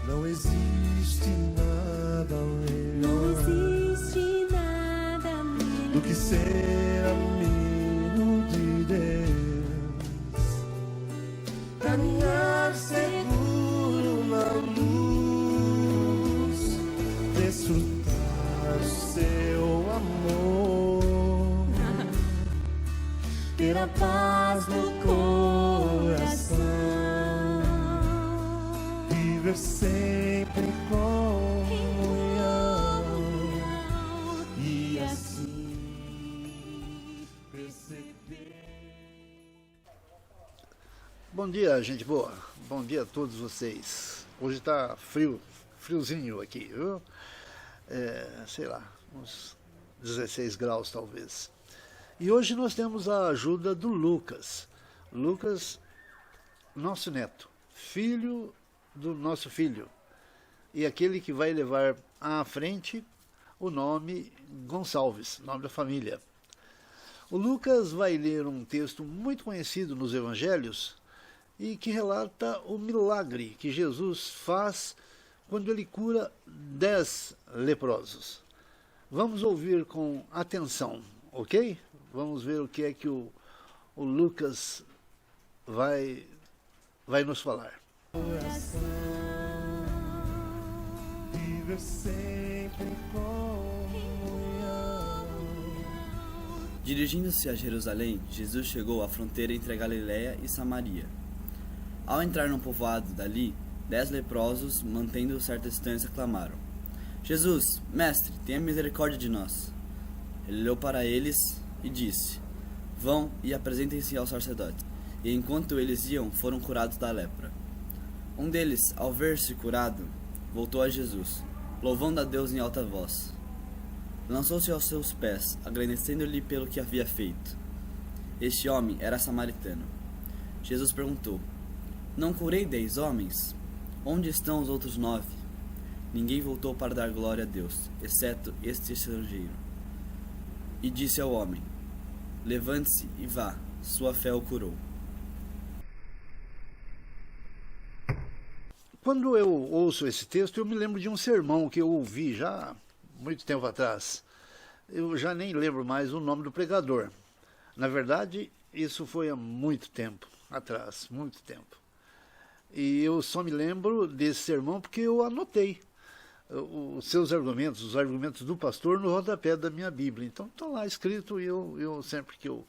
Não existe nada melhor do que ser amigo de Deus, caminhar seguro na luz, desfrutar o seu amor, ter a paz no coração, viver sempre com comunhão e assim perceber. Bom dia, gente boa. Bom dia a todos vocês. Hoje tá friozinho aqui, viu? Sei lá, uns 16 graus talvez. E hoje nós temos a ajuda do Lucas. Lucas, nosso neto, filho do nosso filho, e aquele que vai levar à frente o nome Gonçalves, nome da família. O Lucas vai ler um texto muito conhecido nos evangelhos e que relata o milagre que Jesus faz quando ele cura 10 leprosos. Vamos ouvir com atenção, ok? Vamos ver o que é que o Lucas vai nos falar. Viver sempre com comunhão. Dirigindo-se a Jerusalém, Jesus chegou à fronteira entre a Galiléia e Samaria. Ao entrar num povoado dali, 10 leprosos, mantendo certa distância, clamaram: Jesus, mestre, tenha misericórdia de nós. Ele olhou para eles e disse: Vão e apresentem-se aos sacerdotes. E enquanto eles iam, foram curados da lepra. Um deles, ao ver-se curado, voltou a Jesus, louvando a Deus em alta voz. Lançou-se aos seus pés, agradecendo-lhe pelo que havia feito. Este homem era samaritano. Jesus perguntou: Não curei 10 homens? Onde estão os outros 9? Ninguém voltou para dar glória a Deus, exceto este estrangeiro. E disse ao homem: Levante-se e vá, sua fé o curou. Quando eu ouço esse texto, eu me lembro de um sermão que eu ouvi já há muito tempo atrás. Eu já nem lembro mais o nome do pregador. Na verdade, isso foi há muito tempo atrás, muito tempo. E eu só me lembro desse sermão porque eu anotei os seus argumentos, os argumentos do pastor no rodapé da minha Bíblia. Então está lá escrito e eu sempre que eu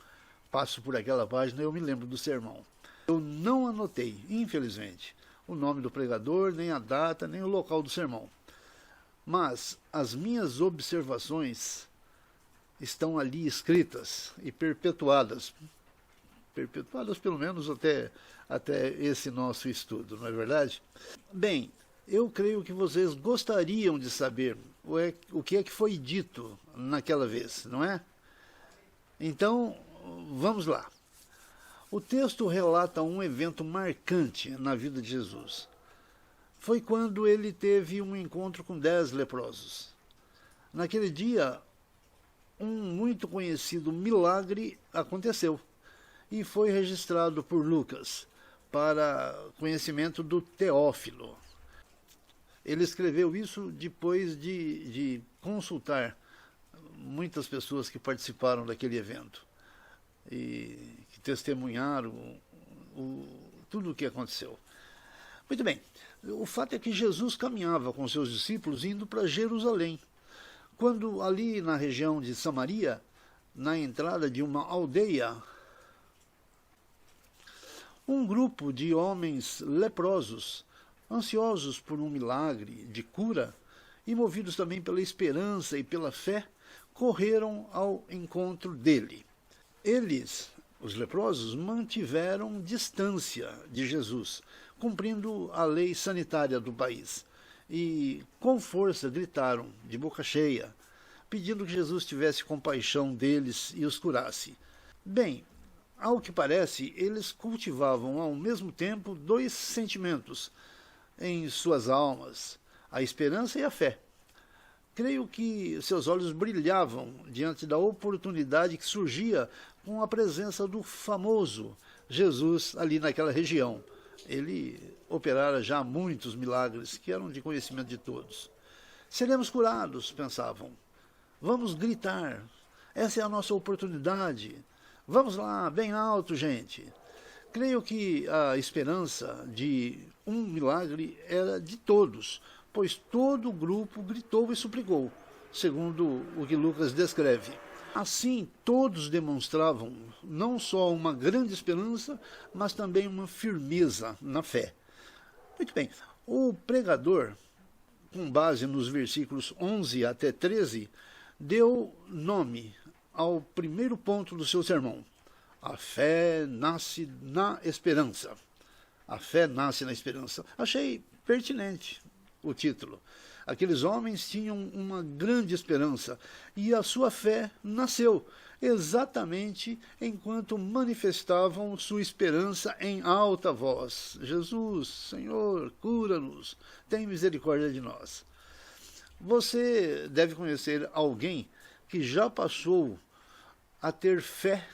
passo por aquela página eu me lembro do sermão. Eu não anotei, infelizmente, o nome do pregador, nem a data, nem o local do sermão. Mas as minhas observações estão ali escritas e perpetuadas pelo menos até esse nosso estudo, não é verdade? Bem, eu creio que vocês gostariam de saber o que é que foi dito naquela vez, não é? Então, vamos lá. O texto relata um evento marcante na vida de Jesus. Foi quando ele teve um encontro com 10 leprosos. Naquele dia, um muito conhecido milagre aconteceu e foi registrado por Lucas para conhecimento do Teófilo. Ele escreveu isso depois de consultar muitas pessoas que participaram daquele evento e que testemunharam tudo o que aconteceu. Muito bem, o fato é que Jesus caminhava com seus discípulos indo para Jerusalém, quando ali na região de Samaria, na entrada de uma aldeia, um grupo de homens leprosos, ansiosos por um milagre de cura e movidos também pela esperança e pela fé, correram ao encontro dele. Eles, os leprosos, mantiveram distância de Jesus, cumprindo a lei sanitária do país, e com força gritaram, de boca cheia, pedindo que Jesus tivesse compaixão deles e os curasse. Bem, ao que parece, eles cultivavam ao mesmo tempo 2 sentimentos em suas almas, a esperança e a fé. Creio que seus olhos brilhavam diante da oportunidade que surgia com a presença do famoso Jesus ali naquela região, Ele operara já muitos milagres que eram de conhecimento de todos. Seremos curados, pensavam. Vamos gritar. Essa é a nossa oportunidade. Vamos lá, bem alto, gente. Creio que a esperança de um milagre era de todos, pois todo o grupo gritou e suplicou, segundo o que Lucas descreve. Assim, todos demonstravam não só uma grande esperança, mas também uma firmeza na fé. Muito bem, o pregador, com base nos versículos 11 até 13, deu nome ao primeiro ponto do seu sermão. A fé nasce na esperança. A fé nasce na esperança. Achei pertinente o título. Aqueles homens tinham uma grande esperança e a sua fé nasceu exatamente enquanto manifestavam sua esperança em alta voz. Jesus, Senhor, cura-nos, tem misericórdia de nós. Você deve conhecer alguém que já passou a ter fé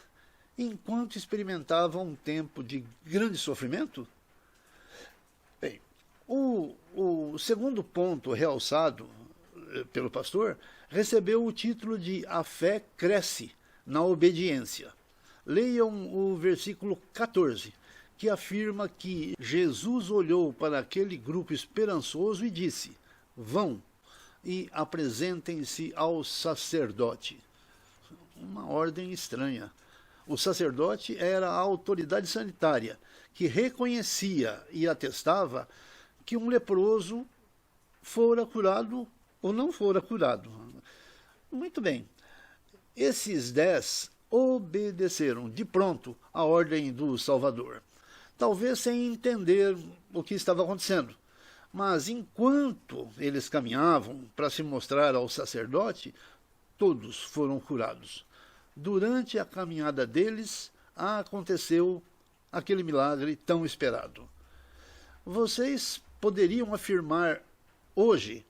enquanto experimentava um tempo de grande sofrimento? Bem, o segundo ponto realçado pelo pastor recebeu o título de A Fé Cresce na Obediência. Leiam o versículo 14, que afirma que Jesus olhou para aquele grupo esperançoso e disse: vão e apresentem-se ao sacerdote. Uma ordem estranha. O sacerdote era a autoridade sanitária que reconhecia e atestava que um leproso fora curado ou não fora curado. Muito bem. Esses 10 obedeceram de pronto à ordem do Salvador, talvez sem entender o que estava acontecendo. Mas enquanto eles caminhavam para se mostrar ao sacerdote, todos foram curados. Durante a caminhada deles, aconteceu aquele milagre tão esperado. Vocês poderiam afirmar hoje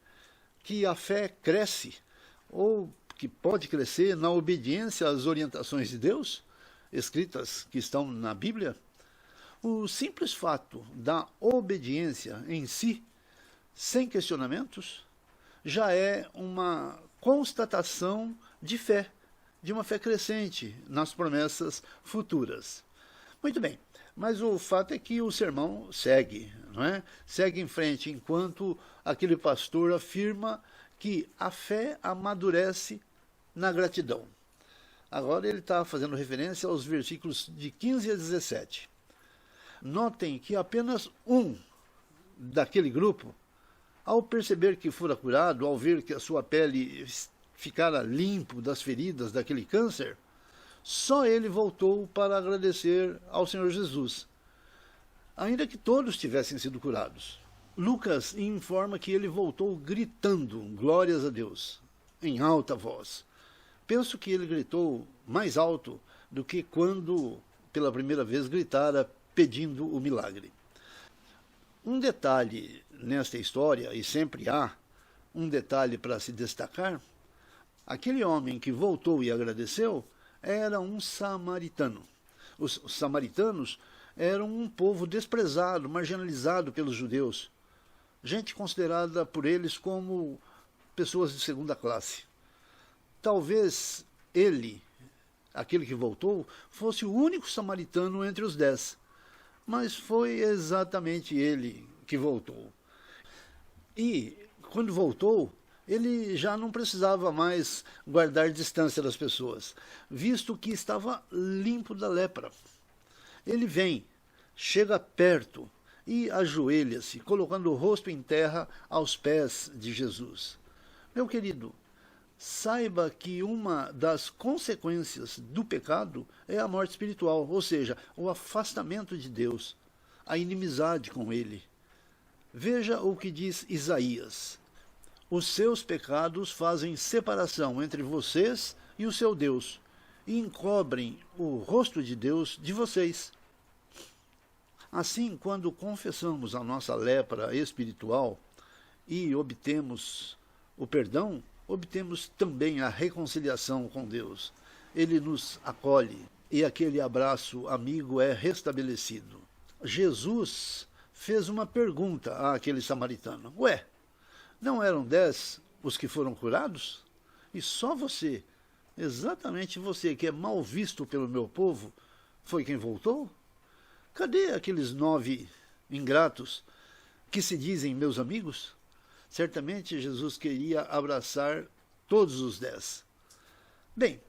que a fé cresce, ou que pode crescer na obediência às orientações de Deus, escritas que estão na Bíblia? O simples fato da obediência em si, sem questionamentos, já é uma constatação de fé, de uma fé crescente nas promessas futuras. Muito bem, mas o fato é que o sermão segue, não é? Segue em frente, enquanto aquele pastor afirma que a fé amadurece na gratidão. Agora ele está fazendo referência aos versículos de 15 a 17. Notem que apenas um daquele grupo, ao perceber que fora curado, ao ver que a sua pele ficara limpo das feridas daquele câncer, só ele voltou para agradecer ao Senhor Jesus, ainda que todos tivessem sido curados. Lucas informa que ele voltou gritando glórias a Deus, em alta voz. Penso que ele gritou mais alto do que quando, pela primeira vez, gritara pedindo o milagre. Um detalhe nesta história, e sempre há um detalhe para se destacar: aquele homem que voltou e agradeceu era um samaritano. Os samaritanos eram um povo desprezado, marginalizado pelos judeus, gente considerada por eles como pessoas de segunda classe. Talvez ele, aquele que voltou, fosse o único samaritano entre os 10, mas foi exatamente ele que voltou. E, quando voltou, ele já não precisava mais guardar distância das pessoas, visto que estava limpo da lepra. Ele vem, chega perto e ajoelha-se, colocando o rosto em terra aos pés de Jesus. Meu querido, saiba que uma das consequências do pecado é a morte espiritual, ou seja, o afastamento de Deus, a inimizade com Ele. Veja o que diz Isaías: os seus pecados fazem separação entre vocês e o seu Deus, e encobrem o rosto de Deus de vocês. Assim, quando confessamos a nossa lepra espiritual e obtemos o perdão, obtemos também a reconciliação com Deus. Ele nos acolhe e aquele abraço amigo é restabelecido. Jesus fez uma pergunta àquele samaritano. Ué, não eram 10 os que foram curados? E só você, exatamente você, que é mal visto pelo meu povo, foi quem voltou? Cadê aqueles 9 ingratos que se dizem meus amigos? Certamente Jesus queria abraçar todos os 10. Bem,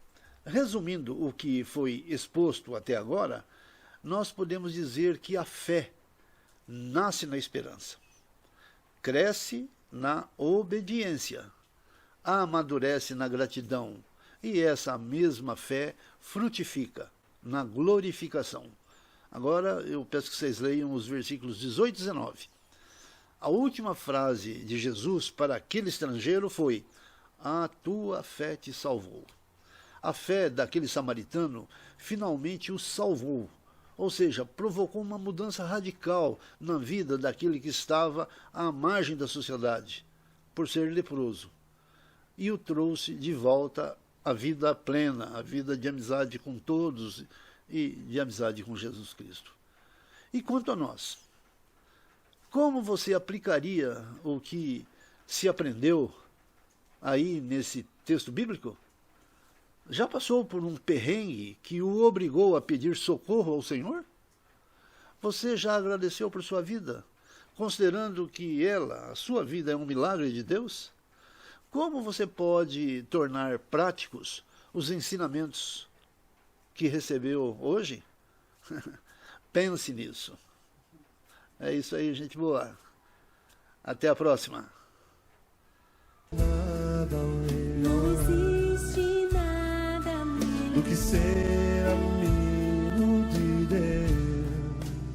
resumindo o que foi exposto até agora, nós podemos dizer que a fé nasce na esperança, cresce na obediência, amadurece na gratidão e essa mesma fé frutifica na glorificação. Agora eu peço que vocês leiam os versículos 18 e 19. A última frase de Jesus para aquele estrangeiro foi: a tua fé te salvou. A fé daquele samaritano finalmente o salvou, ou seja, provocou uma mudança radical na vida daquele que estava à margem da sociedade, por ser leproso, e o trouxe de volta à vida plena, à vida de amizade com todos e de amizade com Jesus Cristo. E quanto a nós, como você aplicaria o que se aprendeu aí nesse texto bíblico? Já passou por um perrengue que o obrigou a pedir socorro ao Senhor? Você já agradeceu por sua vida, considerando que ela, a sua vida, é um milagre de Deus? Como você pode tornar práticos os ensinamentos que recebeu hoje? Pense nisso. É isso aí, gente boa. Até a próxima. Nada além Não existe nada do que ser